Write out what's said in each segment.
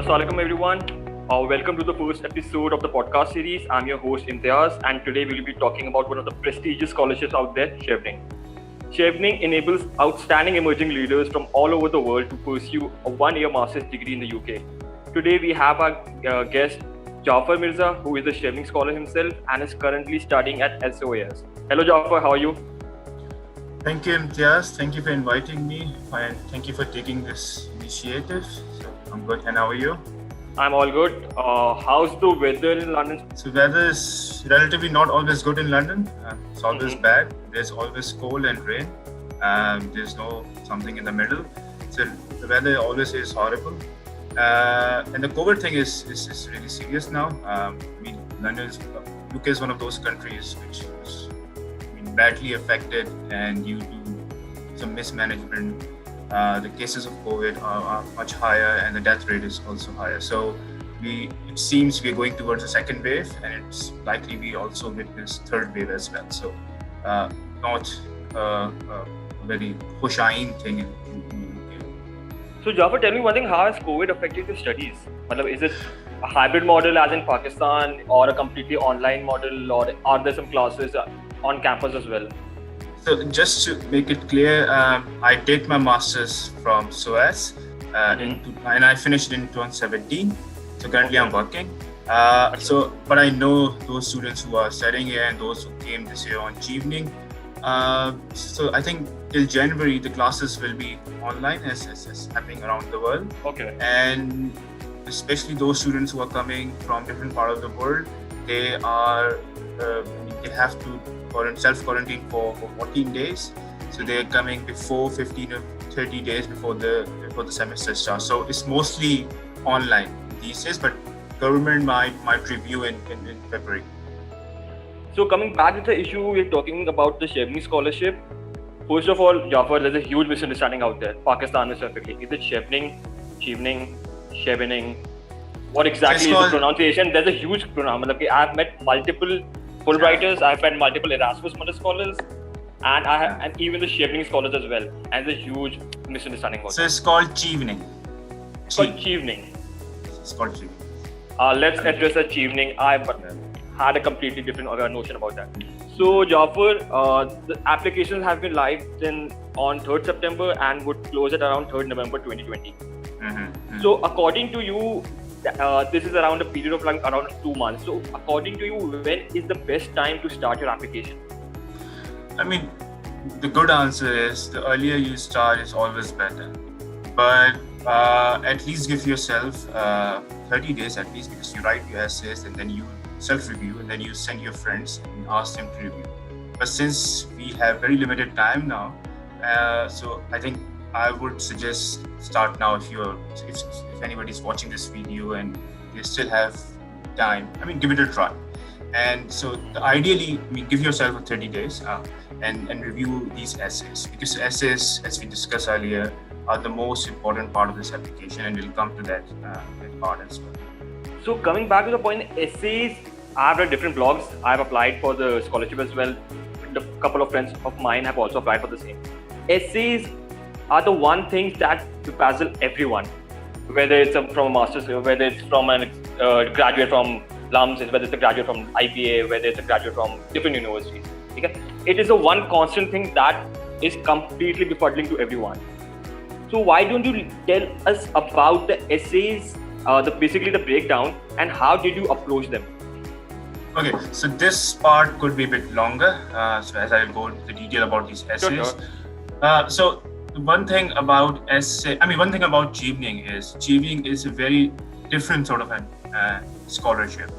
Assalamualaikum everyone. Welcome to the first episode of the podcast series. I'm your host Imtiaz, and today we'll be talking about one of the prestigious scholarships out there, Chevening. Chevening enables outstanding emerging leaders from all over the world to pursue a one-year master's degree in the UK. Today we have our guest Jafar Mirza, who is a Chevening scholar himself and is currently studying at SOAS. Hello Jafar, how are you? Thank you, Imtiaz. Thank you for inviting me, and thank you for taking this initiative. So I'm good, and how are you? I'm all good. How's the weather in London? So weather is relatively not always good in London. It's always bad. There's always cold and rain. There's no something in the middle. So the weather always is horrible. And the COVID thing is really serious now. UK is one of those countries which is badly affected, and due to some mismanagement, the cases of COVID are much higher, and the death rate is also higher. So it seems we're going towards a second wave, and it's likely we also witness third wave as well. So not a very Hushain thing in UK. So Jafar, tell me one thing, how has COVID affected your studies? Is it a hybrid model as in Pakistan, or a completely online model, or are there some classes on campus as well? So just to make it clear, I did my master's from SOAS and I finished in 2017. So currently I'm working. But I know those students who are studying here and those who came this year on Chevening. So I think till January the classes will be online as happening around the world. Okay. And especially those students who are coming from different part of the world, they have to self-quarantine for 14 days. So they're coming before 15 or 30 days before the semester starts. So it's mostly online these days, but government might review in February. So coming back to the issue, we're talking about the Chevening scholarship. First of all, Jafar, there's a huge misunderstanding out there, Pakistan specifically. Is it Chevening, Chevening? What exactly is the pronunciation? There's a huge pronunciation. I've met multiple Fulbrighters, I've met multiple Erasmus Mundus scholars, and even the Chevening scholars as well. And there's a huge misunderstanding about it. So it's called Chevening. It's called Chevening. It's called Chevening. Let's address the Chevening. I had a completely different notion about that. So Jafar, the applications have been live on 3rd September and would close at around 3rd November 2020. So according to you, this is around a period of around 2 months. So according to you, when is the best time to start your application? I mean, the good answer is the earlier you start is always better. But at least give yourself 30 days at least, because you write your essays and then you self-review and then you send your friends and ask them to review. But since we have very limited time now, so I think I would suggest start now if anybody's watching this video and they still have time. I mean, give it a try. And so ideally, give yourself 30 days and review these essays, because essays, as we discussed earlier, are the most important part of this application, and we'll come to that part as well. So coming back to the point, essays, I've read different blogs. I've applied for the scholarship as well. A couple of friends of mine have also applied for the same. Essays are the one thing that bedazzle everyone, whether it's from a master's, whether it's from a graduate from LUMS, whether it's a graduate from IPA, whether it's a graduate from different universities. Okay? It is the one constant thing that is completely befuddling to everyone. So why don't you tell us about the essays, basically the breakdown, and how did you approach them? Okay, so this part could be a bit longer. So as I go into the detail about these essays. Sure. So one thing about Chevening is a very different sort of scholarship.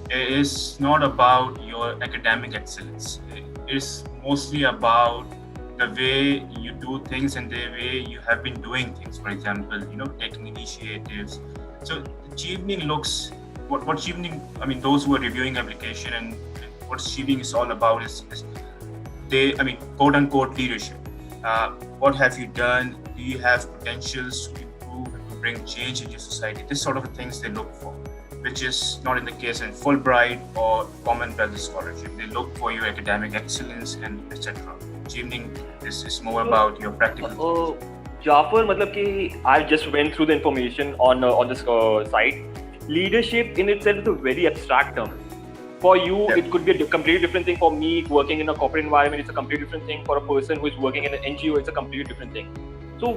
It is not about your academic excellence. It is mostly about the way you do things and the way you have been doing things. For example, taking initiatives. So Chevening looks what Chevening. Those who are reviewing application and what Chevening is all about is quote unquote leadership. What have you done? Do you have potentials to improve and to bring change in your society? This sort of things they look for, which is not in the case in Fulbright or Commonwealth scholarship. They look for your academic excellence and etc. Chevening is more about your practical. Jafar, मतलब कि I just went through the information on this site. Leadership in itself is a very abstract term. For you, it could be a completely different thing. For me, working in a corporate environment, it's a completely different thing. For a person who is working in an NGO, it's a completely different thing. So,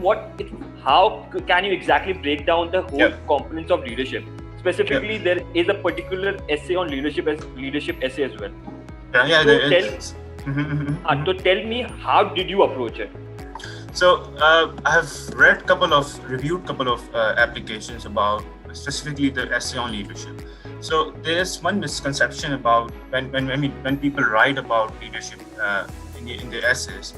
how can you exactly break down the whole components of leadership? Specifically, there is a particular essay on leadership essay as well. So tell me, how did you approach it? So I have reviewed couple of applications about specifically the essay on leadership. So there's one misconception about when people write about leadership in the essays,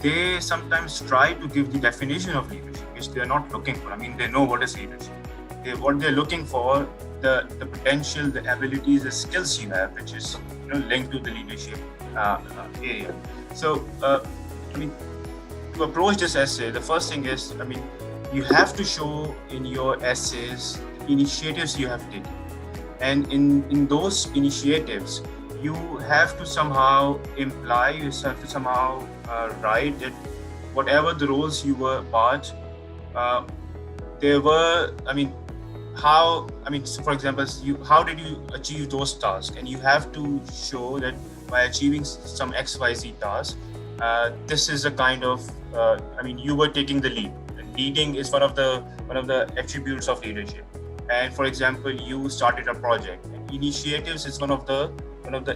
they sometimes try to give the definition of leadership, which they are not looking for. I mean, they know what is leadership. What they're looking for, the potential, the abilities, the skills you have, which is linked to the leadership area. So to approach this essay, the first thing is, you have to show in your essays the initiatives you have taken. And in those initiatives, you have to somehow imply, you have to somehow write that whatever the roles you were part, there were, so for example, how did you achieve those tasks? And you have to show that by achieving some XYZ task, this is a kind of, you were taking the lead. And leading is one of the attributes of leadership. And for example, you started a project. And initiatives is one of the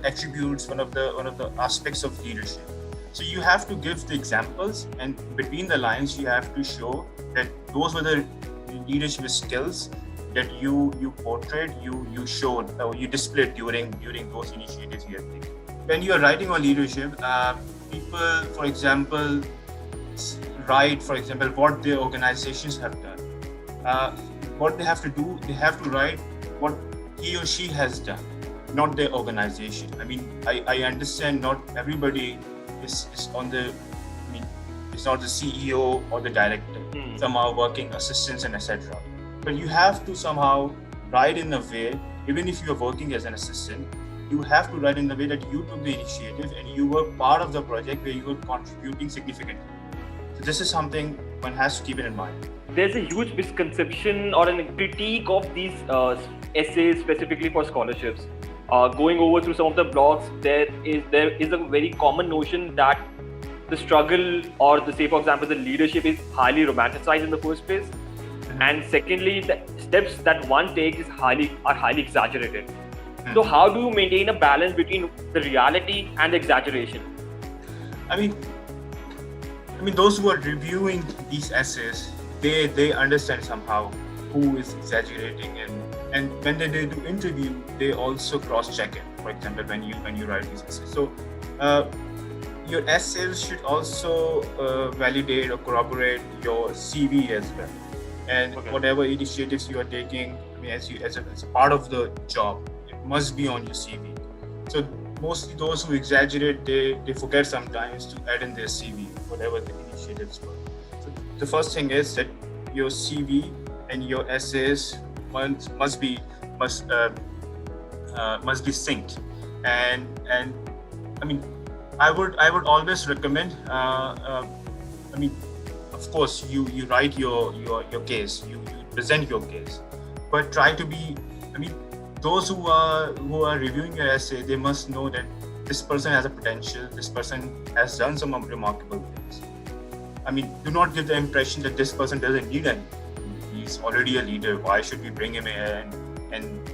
attributes, one of the aspects of leadership. So you have to give the examples, and between the lines, you have to show that those were the leadership skills that you portrayed, you showed, or you displayed during those initiatives you have taken. When you are writing on leadership, people, for example, write, what their organizations have done. What they have to do, they have to write what he or she has done, not their organization. I understand not everybody is on the, it's not the CEO or the director. Some are working assistants and etc. But you have to somehow write in a way, even if you are working as an assistant, you have to write in the way that you took the initiative and you were part of the project where you were contributing significantly. So this is something one has to keep it in mind. There's a huge misconception or a critique of these essays specifically for scholarships. Going over through some of the blogs, there is a very common notion that the struggle, or say for example the leadership, is highly romanticized in the first place, and secondly the steps that one takes are highly exaggerated. So how do you maintain a balance between the reality and the exaggeration? Those who are reviewing these essays, they understand somehow who is exaggerating, and when they do interview, they also cross-check it. For example, when you write these essays, so your essays should also validate or corroborate your CV as well, and whatever initiatives you are taking. As a part of the job, it must be on your CV. So mostly those who exaggerate, they forget sometimes to add in their CV whatever the initiatives were. So the first thing is that your CV and your essays must be synced, and I would always recommend. Of course, you write your case, you present your case, but try to be. Those who are reviewing your essay, they must know that this person has a potential. This person has done some remarkable things. Do not give the impression that this person doesn't need anything. He's already a leader. Why should we bring him in? And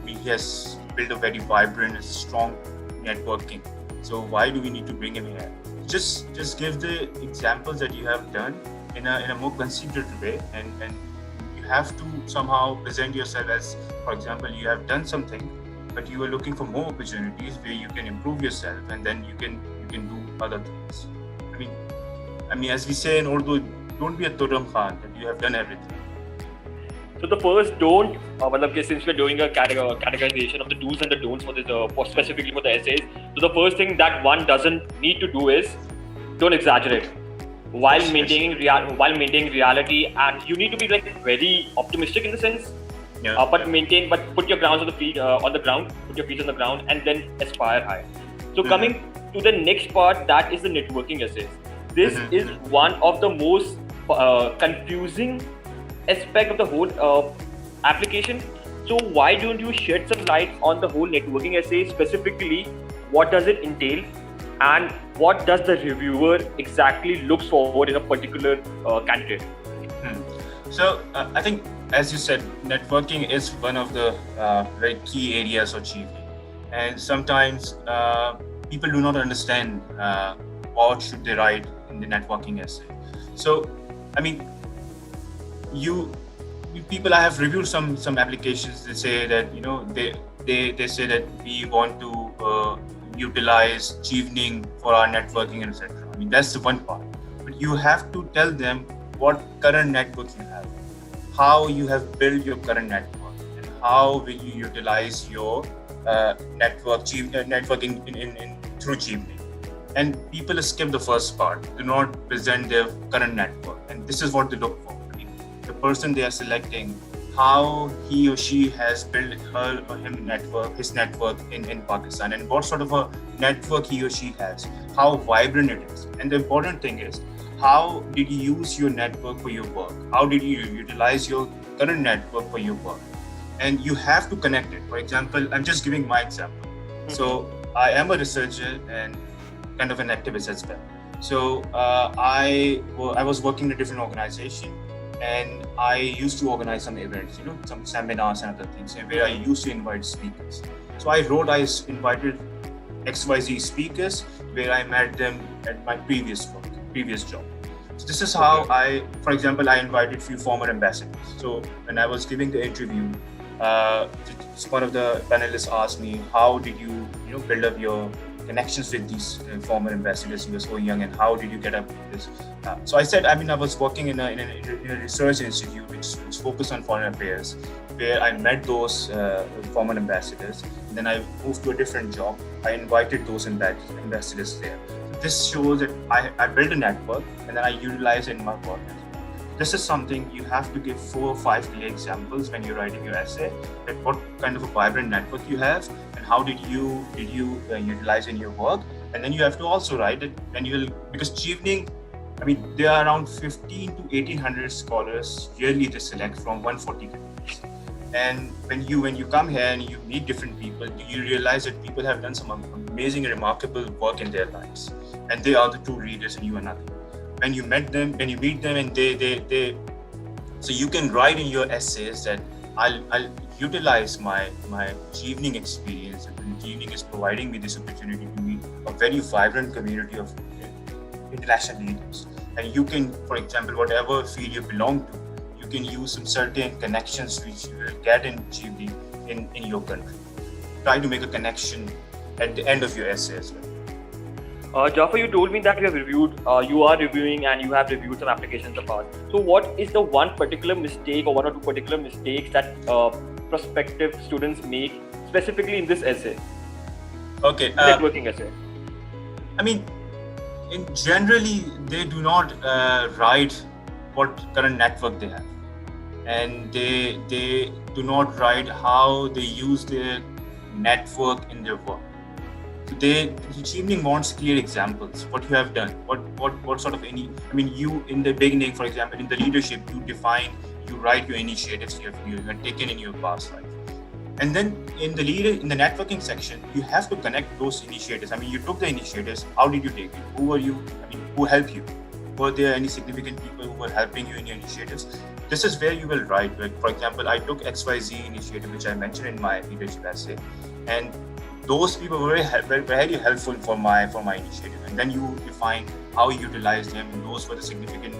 he has built a very vibrant and strong networking. So why do we need to bring him here? Just give the examples that you have done in a more considered way, and you have to somehow present yourself as, for example, you have done something, but you are looking for more opportunities where you can improve yourself, and then you can do other things. As we say in Urdu, don't be a Turam Khan, that you have done everything. So the first don't, since we're doing a categorization of the do's and the don'ts for this, specifically for the essays, so the first thing that one doesn't need to do is don't exaggerate while maintaining reality, and you need to be very optimistic in the sense, but put your grounds on the feet on the ground, put your feet on the ground, and then aspire high. So coming to the next part, that is the networking essays. This is one of the most confusing aspect of the whole application. So why don't you shed some light on the whole networking essay, specifically what does it entail and what does the reviewer exactly looks forward in a particular candidate? So I think, as you said, networking is one of the very key areas of GV, and sometimes people do not understand what should they write in the networking essay. So, I mean, people, I have reviewed some applications. They say that they say that we want to utilize Chevening for our networking, etc. I mean, that's the one part. But you have to tell them what current network you have, how you have built your current network, and how will you utilize your networking in through Chevening. And people skip the first part, do not present their current network, and this is what they look for. I mean, the person they are selecting, how he or she has built her or his network in Pakistan, and what sort of a network he or she has, how vibrant it is. And the important thing is, how did you use your network for your work? How did you utilize your current network for your work? And you have to connect it. For example, I'm just giving my example. So I am a researcher and kind of an activist as well. So I was working in a different organization, and I used to organize some events, some seminars and other things, where I used to invite speakers. So I invited XYZ speakers, where I met them at my previous job. So this is how for example, I invited few former ambassadors. So when I was giving the interview, one of the panelists asked me, how did you build up your connections with these former ambassadors? You were so young, and how did you get up with this? So I said, I was working in a research institute which focused on foreign affairs, where I met those former ambassadors. And then I moved to a different job. I invited those ambassadors there. This shows that I built a network, and then I utilize it in my work as well. This is something you have to give 4 or 5 clear examples when you're writing your essay, that what kind of a vibrant network you have, and how did you utilize in your work. And then you have to also write it, and because Chevening, there are around 15 to 1800 scholars yearly they select from 140 countries. And when you come here and you meet different people, you realize that people have done some amazing, remarkable work in their lives, and they are the true readers, and you are nothing. When you meet them, and they so you can write in your essays that I'll utilize my Chevening experience, and Chevening is providing me this opportunity to meet a very vibrant community of international leaders. And you can, for example, whatever field you belong to, you can use some certain connections which you will get in Chevening in your country. Try to make a connection at the end of your essay as well. Jafar, you told me that you are reviewing, and you have reviewed some applications in the past. So what is the one particular mistake or one or two particular mistakes that prospective students make specifically in this essay? Okay. Networking essay. Generally, they do not write what current network they have, and they do not write how they use their network in their work. Chevening wants clear examples, what you have done, what sort of you in the beginning, for example, in the leadership, you write your initiatives you have taken in your past life. And then in the networking section, you have to connect those initiatives. You took the initiatives, how did you take it? Who were you? Who helped you? Were there any significant people who were helping you in your initiatives? This is where you will write. For example, I took XYZ initiative, which I mentioned in my leadership essay, and those people were very helpful for my initiative. And then you define how you utilize them, and those were the significant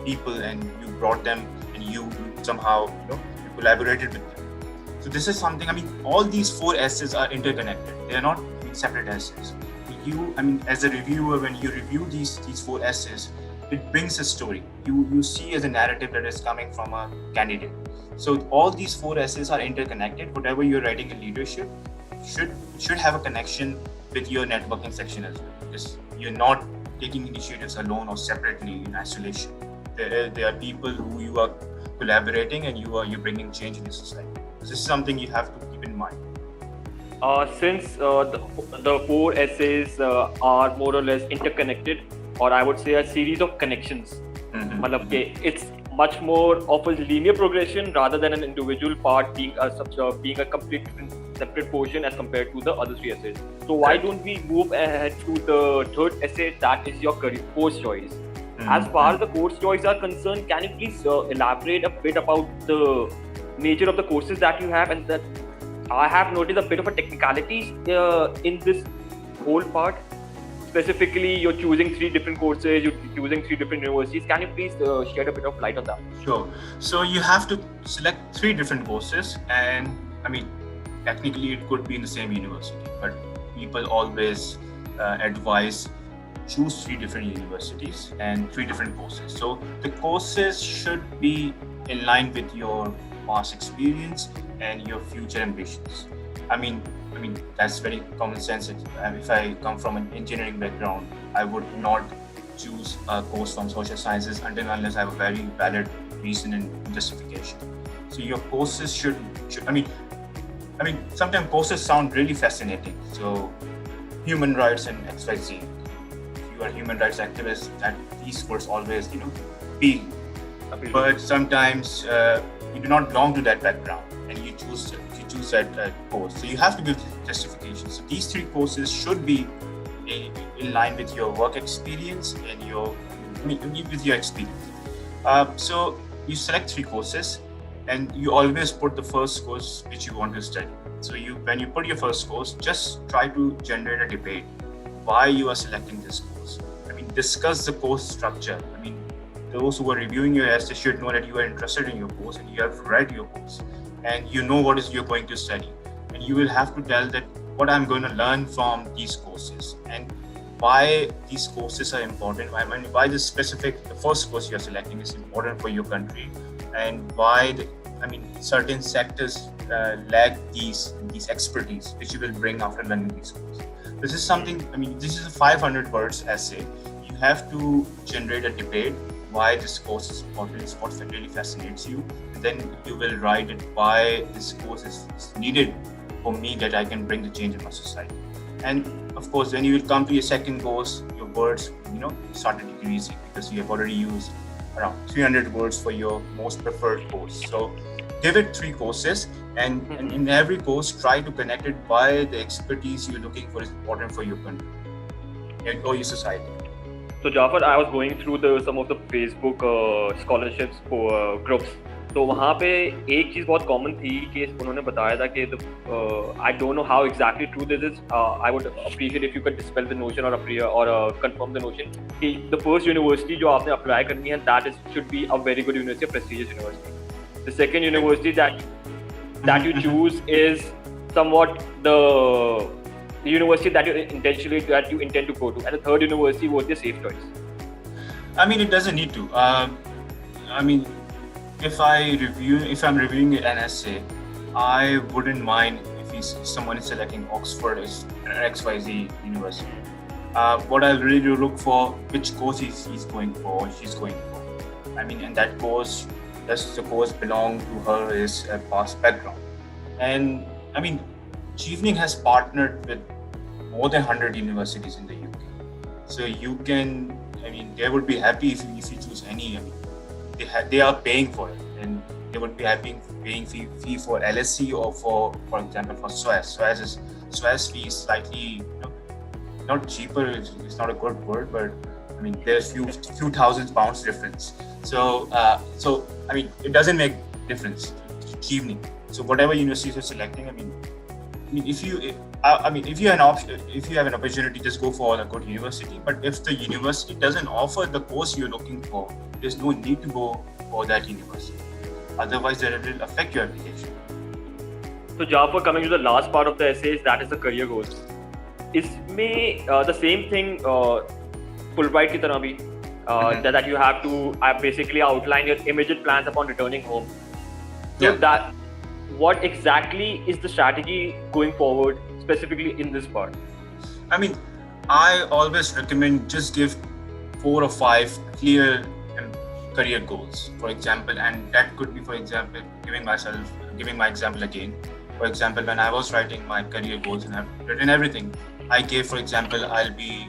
people, and you brought them, and you somehow you collaborated with them. So this is something. All these 4 essays are interconnected. They are not separate essays. As a reviewer, when you review these 4 essays, it brings a story. You see as a narrative that is coming from a candidate. So all these 4 essays are interconnected. Whatever you're writing in leadership should have a connection with your networking section as well, because you're not taking initiatives alone or separately in isolation. There are people who you are collaborating, and you're bringing change in the society. This is something you have to keep in mind. Since the 4 essays are more or less interconnected, or I would say a series of connections, मतलब कि it's much more of a linear progression rather than an individual part being a complete separate portion as compared to the other three essays. So why Correct. don't we move ahead to the third essay, that is your career course choice? As far as the course choice are concerned, can you please elaborate a bit about the nature of the courses that you have, and that I have noticed a bit of a technicality in this whole part. Specifically, you're choosing three different courses, you're choosing three different universities. Can you please shed a bit of light on that? Sure. So you have to select three different courses, and I mean, technically it could be in the same university, but people always advise choose three different universities and three different courses. So the courses should be in line with your past experience and your future ambitions. I mean that's very common sense. If I come from an engineering background, I would not choose a course from social sciences until unless I have a very valid reason and justification. So your courses should I mean sometimes courses sound really fascinating. So human rights and XYZ. If you are a human rights activist, that these courses always appeal. But sometimes you do not belong to that background and you choose that course. So you have to give justification. So these three courses should be in line with your work experience and with your experience. So you select three courses and you always put the first course which you want to study. So when you put your first course, just try to generate a debate why you are selecting this course. Discuss the course structure. Those who are reviewing your essay should know that you are interested in your course and you have read your course and you know what is you're going to study, and you will have to tell that what I'm going to learn from these courses and why these courses are important. Why the first course you're selecting is important for your country, and why certain sectors lack these expertise which you will bring after learning these courses. This is something. This is a 500 words essay. You have to generate a debate why this course is important, what really fascinates you, and then you will write it why this course is needed for me, that I can bring the change in my society. And of course, when you will come to your second course, your words started decreasing because you have already used around 300 words for your most preferred course. So give it three courses, and in every course try to connect it why the expertise you're looking for is important for your country or your society. So Jafar, I was going through some of the Facebook scholarships groups. तो वहाँ पे एक चीज़ बहुत common थी कि उन्होंने बताया था कि I don't know how exactly true this is. I would appreciate if you could dispel the notion or confirm the notion कि the first university जो आपने apply करनी है, should be a very good university, a prestigious university. The second university that you choose is somewhat the university that you intend to go to, and the third university was the safe choice. It doesn't need to. If I'm reviewing an essay, I wouldn't mind if someone is selecting Oxford as an XYZ university. What I'll really look for, which course he's going for, she's going for. And that course, does the course belong to her, is a past background. And Chevening has partnered with more than 100 universities in the UK. So you can, they would be happy if you choose any. They are paying for it, and they would be happy paying fee for LSE or for example for SOAS. SOAS fee is slightly not cheaper. It's not a good word, but there's few £1,000 difference. So it doesn't make difference to Chevening. So whatever university you're selecting, if you have an opportunity, just go for a good university. But if the university doesn't offer the course you're looking for, there's no need to go for that university. Otherwise, that will affect your application. So Jafar, coming to the last part of the essays, that is the career goals. Isme the same thing Fulbright ki tarah bhi, that you have to basically outline your immediate plans upon returning home. So what exactly is the strategy going forward, specifically in this part? I always recommend just give 4 or 5 clear career goals, for example, and that could be, for example, giving my example again. For example, when I was writing my career goals and I've written everything, I gave, for example, I'll be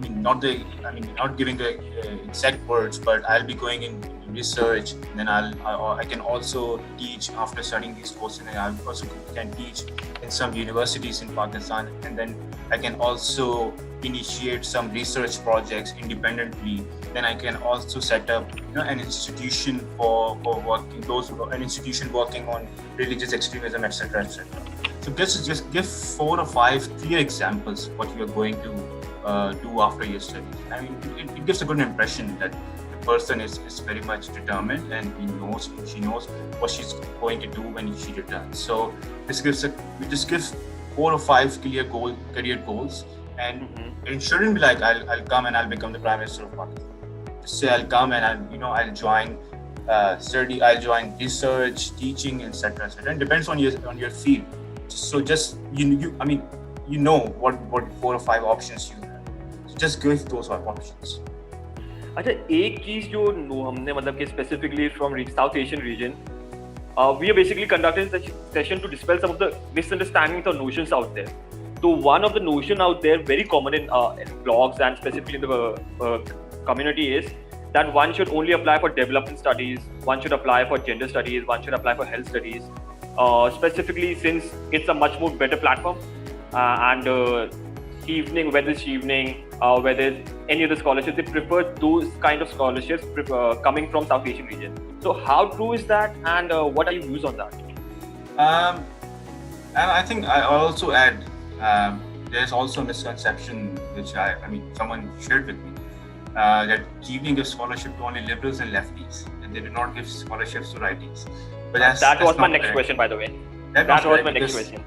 not giving the exact words, but I'll be going in research. And then I can also teach after studying these courses, and I also can teach in some universities in Pakistan. And then I can also initiate some research projects independently. Then I can also set up, an institution for working an institution working on religious extremism, etc., etc. So just give 4 or 5 clear examples what you are going to do after your studies. I mean, it gives a good impression that the person is very much determined, and she knows what she's going to do when she returns. So this gives 4 or 5 clear career goals, and it shouldn't be like I'll come and I'll become the Prime Minister of Pakistan. Just say I'll come and I'll join study, I'll join research, teaching, etc., etc. And depends on your field. So just you know what 4 or 5 options you have. So just give those 5 options. अच्छा, एक चीज जो हमने मतलब कि specifically from South Asian region, we are basically conducting this session to dispel some of the misunderstandings or notions out there. So one of the notion out there very common in blogs and specifically in the community is that one should only apply for development studies, one should apply for gender studies, one should apply for health studies. Specifically since it's a much more better platform, and whether it's evening, whether it's any other scholarships, they prefer those kind of scholarships coming from South Asian region. So how true is that, and what are your views on that? And I think I also add, there's also a misconception which someone shared with me, that evening gives scholarship to only liberals and lefties, and they do not give scholarships to righties. But that was my next question, by the way. That was my next question.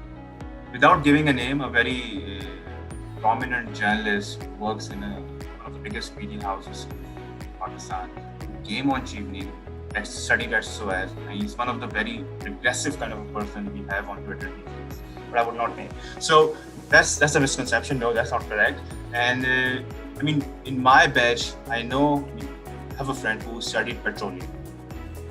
Without giving a name, a very prominent journalist who works in one of the biggest media houses in Pakistan came on Jeevning, studied at SOAS, and he's one of the very regressive kind of a person we have on Twitter these days, but I would not name. So that's a misconception. No, that's not correct. And in my batch, I have a friend who studied petroleum,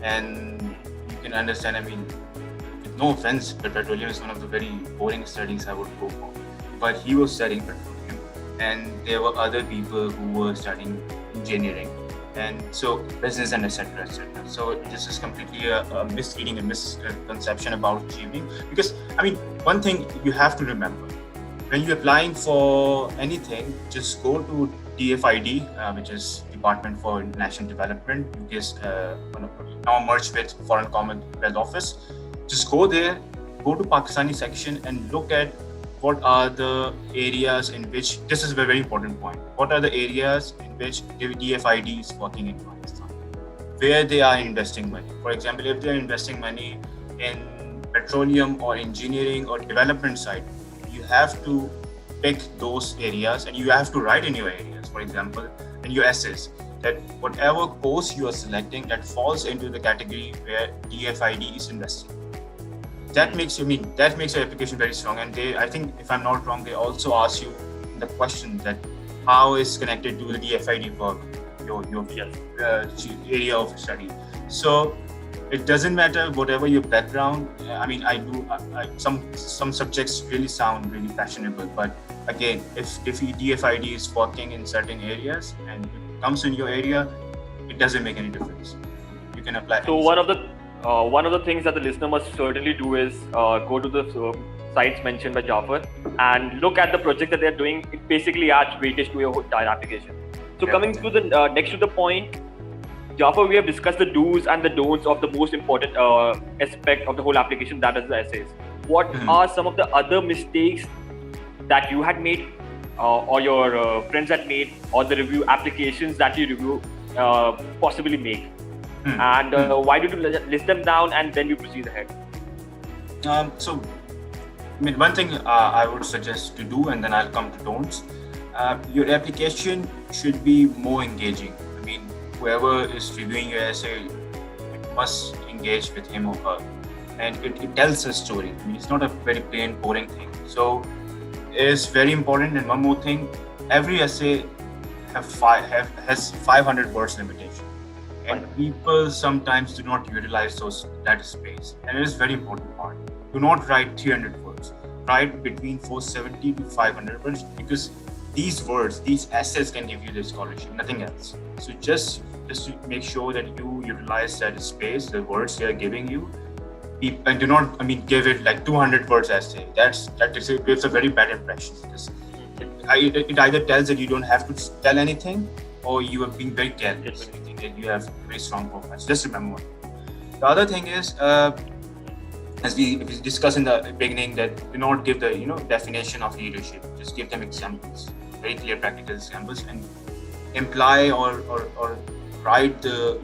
and you can understand, with no offense, but petroleum is one of the very boring studies I would go for. But he was studying petroleum, and there were other people who were studying engineering, and so business and etc., etc. So this is completely a misleading and misconception about Jeevning. Because one thing you have to remember, when you're applying for anything, just go to DFID, which is Department for International Development, which is now merged with Foreign Commonwealth Office. Just go there, go to Pakistani section, and look at what are the areas in which, this is a very important point, what are the areas in which DFID is working in Pakistan, where they are investing money. For example, if they are investing money in petroleum or engineering or development side, you have to pick those areas and you have to write in your areas, for example, in your essays, that whatever course you are selecting that falls into the category where DFID is investing. That makes your application very strong. And I think, if I'm not wrong, they also ask you the question that how is connected to the DFID work, your area of study. So it doesn't matter whatever your background. Some subjects really sound really fashionable, but again, if DFID is working in certain areas and it comes in your area, it doesn't make any difference. You can apply. So one of the things that the listener must certainly do is go to the sites mentioned by Jafar and look at the project that they're doing. It basically adds weightage to your entire application. So coming to the next to the point, Jafar, we have discussed the do's and the don'ts of the most important aspect of the whole application, that is the essays. What are some of the other mistakes that you had made, or your friends had made, or the review applications that you review possibly make? And why did you list them down, and then we proceed ahead? One thing I would suggest to do, and then I'll come to don'ts. Your application should be more engaging. Whoever is reviewing your essay, it must engage with him or her, and it tells a story. It's not a very plain, boring thing. So it's very important. And one more thing, every essay has 500 words limitation. And people sometimes do not utilize that space. And it is very important part. Do not write 300 words. Write between 470 to 500 words, because these words, these assets can give you the scholarship, nothing else. So just to make sure that you utilize that space, the words they are giving you, and do not, give it like 200 words essay. It gives a very bad impression. It either tells that you don't have to tell anything, or you are being very careless. You think that you have very strong profile. So just remember one. The other thing is, as we discussed in the beginning, that do not give the definition of leadership. Just give them examples, very clear practical examples, and imply or write the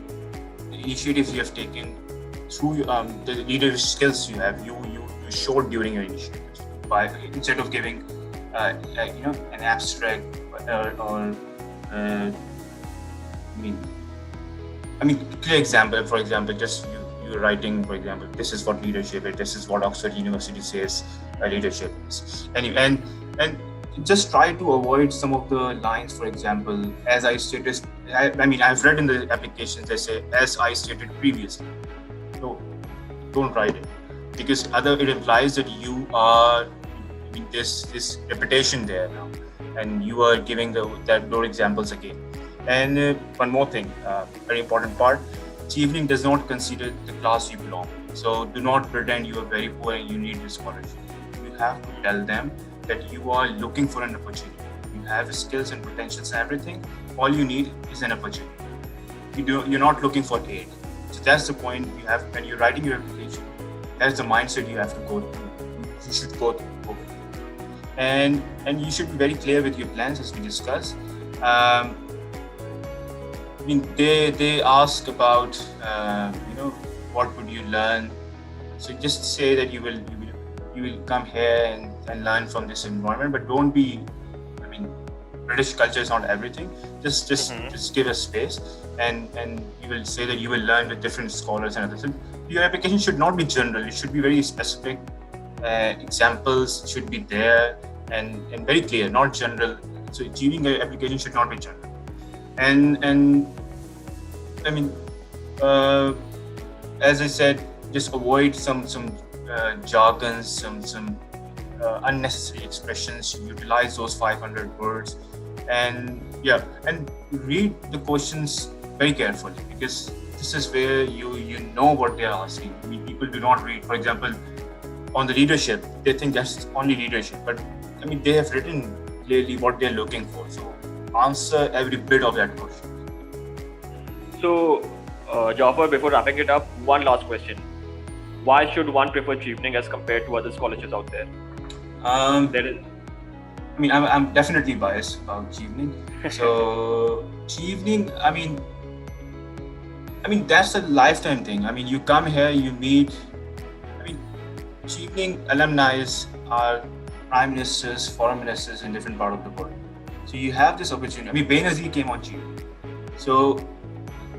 initiatives you have taken through the leadership skills you have. You showed during your initiatives, by instead of giving an abstract or clear example. For example, just you're writing, for example, this is what leadership is, this is what Oxford University says leadership is. And just try to avoid some of the lines, for example, as I stated. I've read in the applications they say, as I stated previously. No, don't write it, because it implies that you are this repetition there now, and you are giving those examples again. And one more thing, very important part: Chevening does not consider the class you belong. So do not pretend you are very poor and you need this scholarship. You have to tell them that you are looking for an opportunity. You have skills and potentials and everything. All you need is an opportunity. You're not looking for aid. So that's the point you have when you're writing your application. That's the mindset you have to go through. You should go through. And you should be very clear with your plans, as we discussed. They ask about what would you learn. So just say that you will come here and learn from this environment, but don't be. British culture is not everything. Just give a space, and you will say that you will learn with different scholars and others. Your application should not be general. It should be very specific. Examples should be there and very clear, not general. So achieving an application should not be general. And as I said, just avoid some jargons, some unnecessary expressions. Utilize those 500 words, and read the questions very carefully, because this is where you know what they are asking. People do not read. For example, on the leadership, they think that's only leadership, but they have written clearly what they're looking for. So answer every bit of that question. So, Jafar, before wrapping it up, one last question: why should one prefer Chevening as compared to other scholarships out there? I'm definitely biased about Chevening. So Chevening, that's a lifetime thing. You come here, you meet. Chevening alumni are prime ministers, foreign ministers in different parts of the world. So you have this opportunity. Benazir came on Chevening. So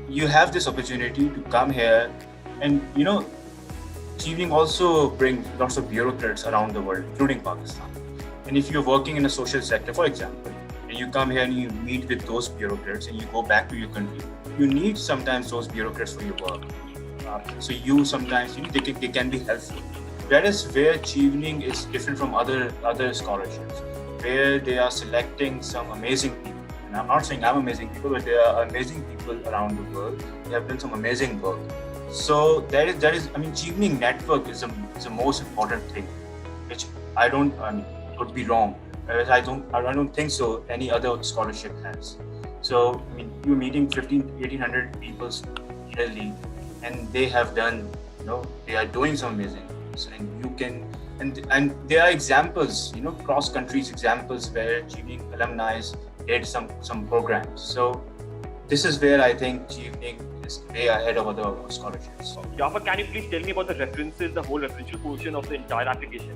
you have this opportunity to come here, and Chevening also brings lots of bureaucrats around the world, including Pakistan. And if you're working in a social sector, for example, and you come here and you meet with those bureaucrats and you go back to your country, you need sometimes those bureaucrats for your work. So you sometimes, they can be helpful. That is where Chevening is different from other scholarships, where they are selecting some amazing people. And I'm not saying I'm amazing people, but there are amazing people around the world. They have done some amazing work. So that is. Chevening network is the most important thing, which could be wrong. I don't think so. Any other scholarship has. So you're meeting 1,800 people yearly, and they have done. They are doing some amazing things, and you can. And there are examples, cross countries examples where Chevening alumni did some programs. So this is where I think Chevening is way ahead of other scholarships. Jafar, can you please tell me about the references, the whole referential portion of the entire application?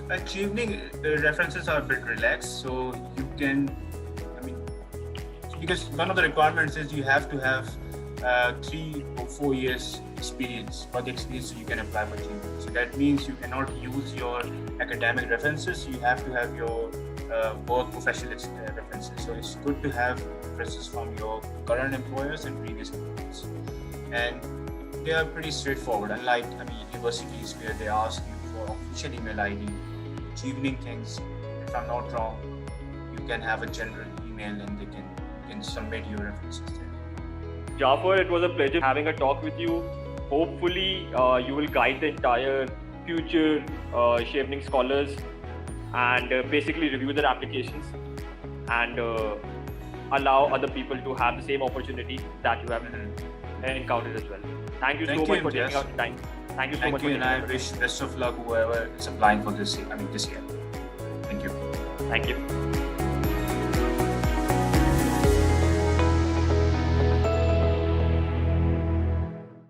Chevening references are a bit relaxed, so you can, because one of the requirements is you have to have 3 or 4 years work experience, so you can apply for Chevening. So that means you cannot use your academic references. You have to have your work professional references. So it's good to have references from your current employers and previous employers, and they are pretty straightforward. Unlike universities where they ask you for official email ID, Chevening things, if I'm not wrong, you can have a general email and they can submit your references there. Jafar, it was a pleasure having a talk with you. Hopefully, you will guide the entire future Chevening scholars and basically review their applications and allow other people to have the same opportunity that you have encountered as well. Thank you so much for taking out time. Thank you so much. And I wish best of luck whoever is applying for this year. Thank you. Thank you.